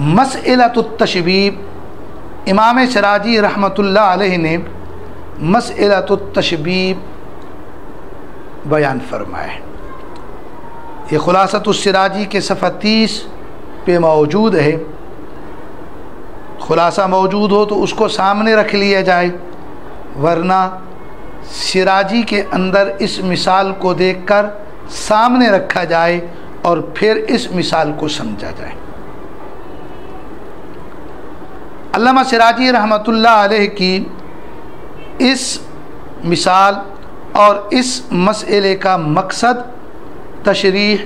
مسئلۃ التشبیب، امام سراجی رحمۃ اللہ علیہ نے مسئلۃ التشبیب بیان فرمایا ہے۔ یہ خلاصۃ السراجی کے صفحہ 30 پہ موجود ہے۔ خلاصہ موجود ہو تو اس کو سامنے رکھ لیا جائے، ورنہ سراجی کے اندر اس مثال کو دیکھ کر سامنے رکھا جائے اور پھر اس مثال کو سمجھا جائے۔ علامہ سراجی رحمۃ اللہ علیہ کی اس مثال اور اس مسئلے کا مقصد، تشریح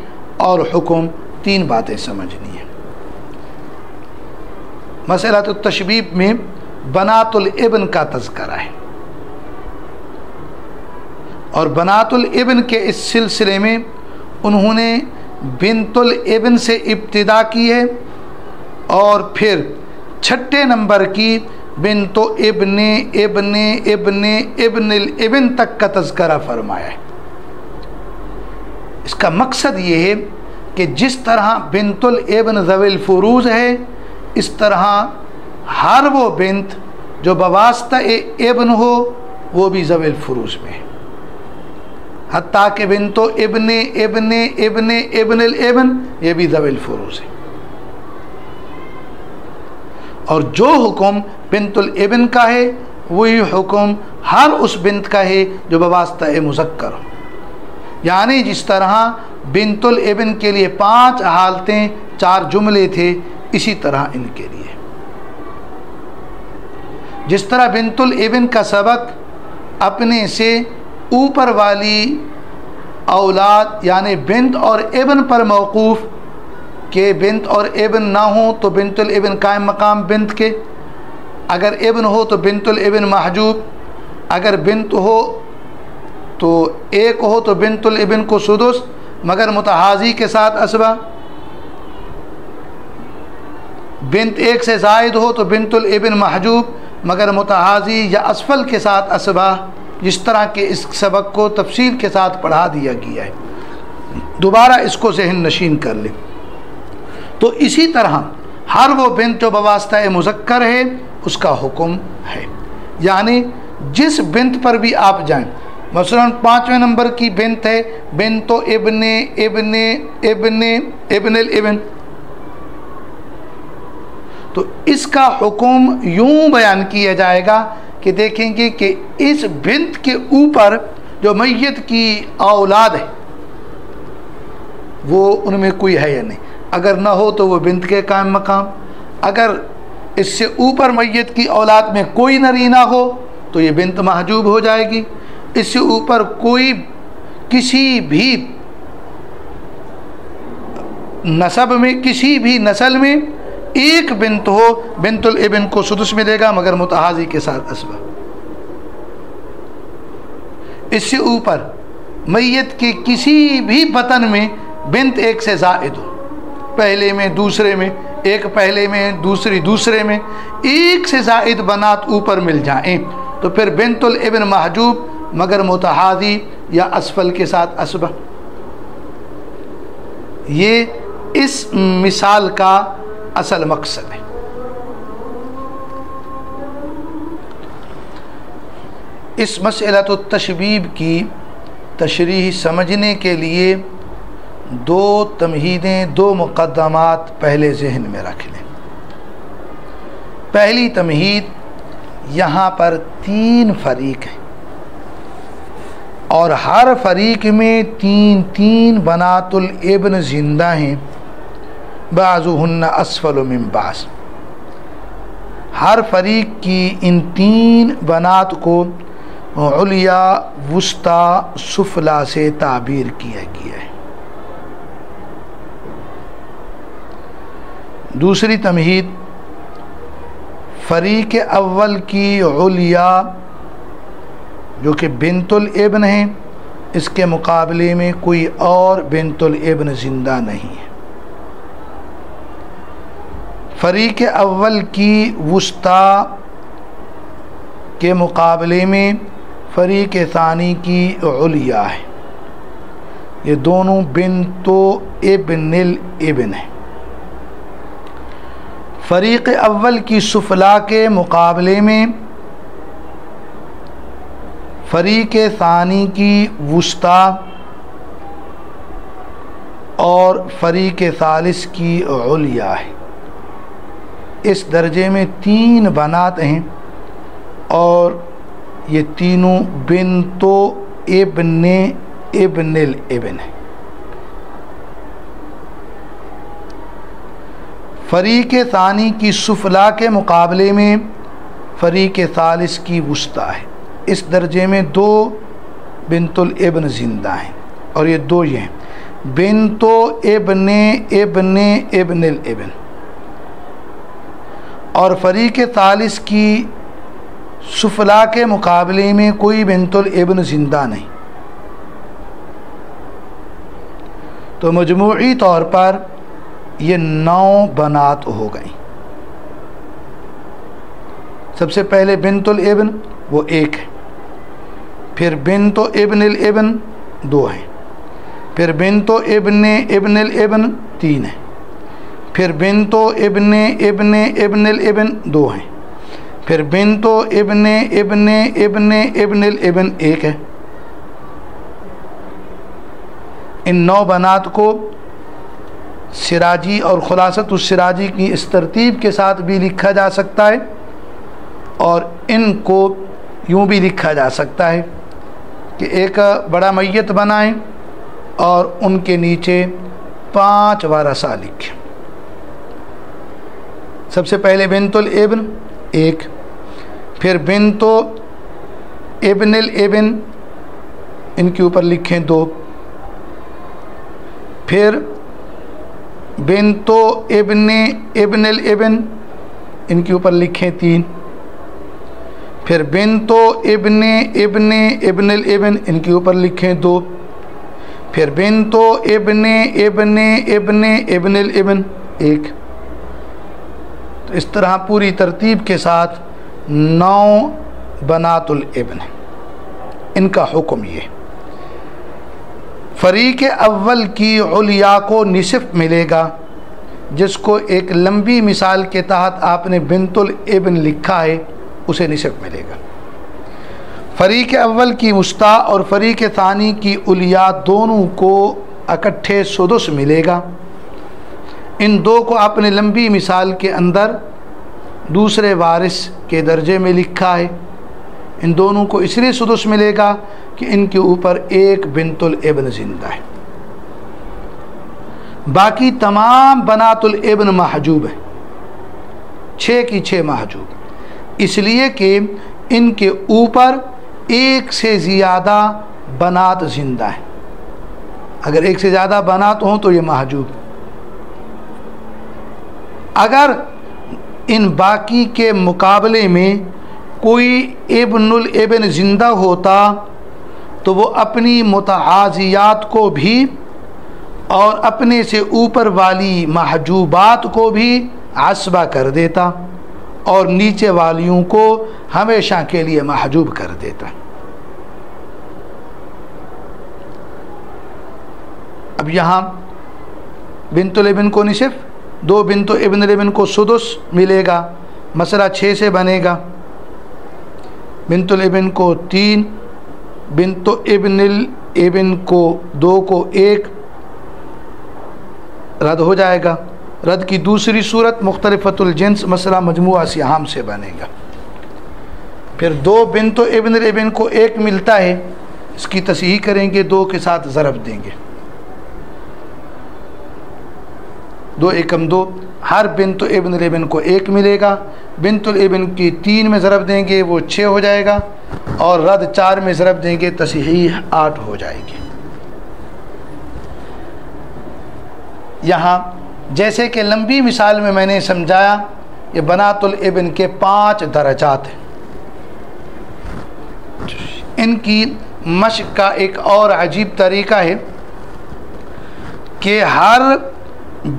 اور حکم، 3 باتیں سمجھنی ہیں۔ مسئلۃ التشبیب میں بنات الابن کا تذکرہ ہے، اور بنات الابن کے اس سلسلے میں انہوں نے بنت الابن سے ابتدا کی ہے اور پھر 6 نمبر کی بنت ابن ابن ابن ابن الابن تک کا تذکرہ فرمایا ہے۔ اس کا مقصد یہ ہے کہ جس طرح بنت الابن ذوی الفروض ہے، اس طرح ہر وہ بنت جو بواسطہ ابن ہو وہ بھی ذوی الفروض میں ہے، حتیٰ کہ بنت ابن ابن ابن ابن الابن یہ بھی ذوی الفروض ہے۔ اور جو حکم بنت الابن کا ہے وہی حکم ہر اس بنت کا ہے جو بواسطہ مذکر ہو، یعنی جس طرح بنت الابن کے لیے 5 حالتیں 4 جملے تھے، اسی طرح ان کے لیے جس طرح بنت الابن کا سبق اپنے سے اوپر والی اولاد یعنی بنت اور ابن پر موقوف، کہ بنت اور ابن نہ ہوں تو بنت الابن قائم مقام بنت کے، اگر ابن ہو تو بنت الابن محجوب، اگر بنت ہو تو 1 ہو تو بنت الابن کو سدس مگر متحاضی کے ساتھ اسبہ، بنت 1 سے زائد ہو تو بنت الابن محجوب مگر متحاضی یا اسفل کے ساتھ اسبہ، جس طرح کہ اس سبق کو تفصیل کے ساتھ پڑھا دیا گیا ہے، دوبارہ اس کو ذہن نشین کر لیں۔ تو اسی طرح ہر وہ بنت جو بواسطہ مذکر ہے اس کا حکم ہے، یعنی جس بنت پر بھی آپ جائیں، مثلا 5ویں نمبر کی بنت ہے بنت ابن ابن ابن ابن الابن، تو اس کا حکم یوں بیان کیا جائے گا کہ دیکھیں گے کہ اس بنت کے اوپر جو میت کی اولاد ہے وہ ان میں کوئی ہے یا نہیں، اگر نہ ہو تو وہ بنت کے قائم مقام، اگر اس سے اوپر میت کی اولاد میں کوئی نرینہ ہو تو یہ بنت محجوب ہو جائے گی، اس سے اوپر کوئی کسی بھی نسب میں کسی بھی نسل میں 1 بنت ہو، بنت الابن کو سدس ملے گا مگر متحاضی کے ساتھ اسبہ۔ اس سے اوپر میت کے کسی بھی بطن میں بنت 1 سے زائد ہو، پہلے میں دوسرے میں، 1 پہلے میں دوسری دوسرے میں، 1 سے زائد بنات اوپر مل جائیں تو پھر بنت الابن محجوب مگر متحاضی یا اسفل کے ساتھ اسبہ۔ یہ اس مثال کا اصل مقصد ہے۔ اس مسئلۃ التشبیب کی تشریح سمجھنے کے لیے 2 تمہیدیں، 2 مقدمات پہلے ذہن میں رکھ لیں۔ پہلی تمہید، یہاں پر 3 فریق ہیں اور ہر فریق میں 3 بنات الابن زندہ ہیں، بعضہن اسفل من بعض۔ ہر فریق کی ان 3 بنات کو علیا، وسطیٰ، سفلا سے تعبیر کیا گیا ہے۔ دوسری تمہید، فریق اول کی علیا جو کہ بنت الابن ہیں، اس کے مقابلے میں کوئی اور بنت الابن زندہ نہیں ہے۔ فریق اول کی وسطیٰ کے مقابلے میں فریق ثانی کی علیا ہے، یہ دونوں بنت ابن الابن ہیں۔ فریق اول کی سفلا کے مقابلے میں فریق ثانی کی وسطی اور فریق ثالث کی علیا ہے۔ اس درجے میں 3 بنات ہیں اور یہ تینوں بنتو ابن الابن ہے۔ فریق ثانی کی سفلا کے مقابلے میں فریق ثالث کی وسطی ہے۔ اس درجے میں 2 بنت الابن زندہ ہیں اور یہ 2 یہ ہیں بنتو ابن الابن، اور فریق ثالث کی سفلا کے مقابلے میں کوئی بنت الابن زندہ نہیں۔ تو مجموعی طور پر یہ 9 بنات ہو گئیں۔ سب سے پہلے بنت الابن وہ 1 ہے، پھر بنت ابن الابن 2 ہیں، پھر بنت ابن الابن 3 ہیں، پھر بنت ابن الابن 2 ہیں، پھر بنت ابن الابن 1 ہے۔ ان 9 بنات کو سراجی اور خلاصۃ السراجی کی اس ترتیب کے ساتھ بھی لکھا جا سکتا ہے، اور ان کو یوں بھی لکھا جا سکتا ہے کہ ایک بڑا میت بنائیں اور ان کے نیچے 5 ورثہ لکھیں۔ سب سے پہلے بنت الابن 1، پھر بنت ابن الابن ان کے اوپر لکھیں 2، پھر بنت ابن الابن ان کے اوپر لکھیں 3، پھر بنت ابن الابن ان کے اوپر لکھیں 2، پھر بنت ابن الابن 1۔ تو اس طرح پوری ترتیب کے ساتھ 9 بنات الابن ہیں۔ ان کا حکم یہ، فریق اول کی علیا کو نصف ملے گا، جس کو ایک لمبی مثال کے تحت آپ نے بنت الابن لکھا ہے اسے نصف ملے گا۔ فریق اول کی وسطی اور فریق ثانی کی علیا دونوں کو اکٹھے سدس ملے گا۔ ان 2 کو آپ نے لمبی مثال کے اندر دوسرے وارث کے درجے میں لکھا ہے۔ ان دونوں کو اس لیے سدس ملے گا کہ ان کے اوپر 1 بنت الابن زندہ ہے۔ باقی تمام بنات الابن محجوب ہیں، 6 کی 6 محجوب، اس لیے کہ ان کے اوپر 1 سے زیادہ بنات زندہ ہیں۔ اگر 1 سے زیادہ بنات ہوں تو یہ محجوب۔ اگر ان باقی کے مقابلے میں کوئی ابن الابن زندہ ہوتا تو وہ اپنی متعازیات کو بھی اور اپنے سے اوپر والی محجوبات کو بھی عصبہ کر دیتا اور نیچے والیوں کو ہمیشہ کے لیے محجوب کر دیتا۔ اب یہاں بنت الابن کو نصف، 2 بنت ابن الابن کو سدس ملے گا، مسئلہ 6 سے بنے گا۔ بنت الابن کو 3، بنت ابن الابن کو 2 کو 1 رد ہو جائے گا۔ رد کی دوسری صورت مختلفۃ الجنس مسئلہ مجموعہ سیہام سے بنے گا۔ پھر 2 بنت ابن الابن کو 1 ملتا ہے، اس کی تصحیح کریں گے، 2 کے ساتھ ضرب دیں گے، 2 × 2، ہر بنت ابن الابن کو 1 ملے گا۔ بنت الابن کی 3 میں ضرب دیں گے وہ 6 ہو جائے گا، اور رد 4 میں ضرب دیں گے تصحیح 8 ہو جائے گی۔ یہاں جیسے کہ لمبی مثال میں میں نے سمجھایا، یہ بنات الابن کے 5 درجات ہیں۔ ان کی مشق کا ایک اور عجیب طریقہ ہے کہ ہر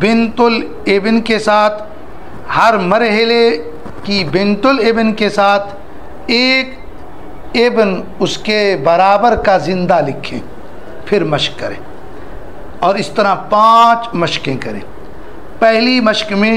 بنت الابن کے ساتھ، ہر مرحلے کی بنت الابن کے ساتھ 1 ابن اس کے برابر کا زندہ لکھیں، پھر مشق کریں، اور اس طرح 5 مشقیں کریں۔ پہلی مشق میں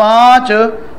5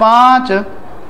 5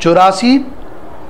84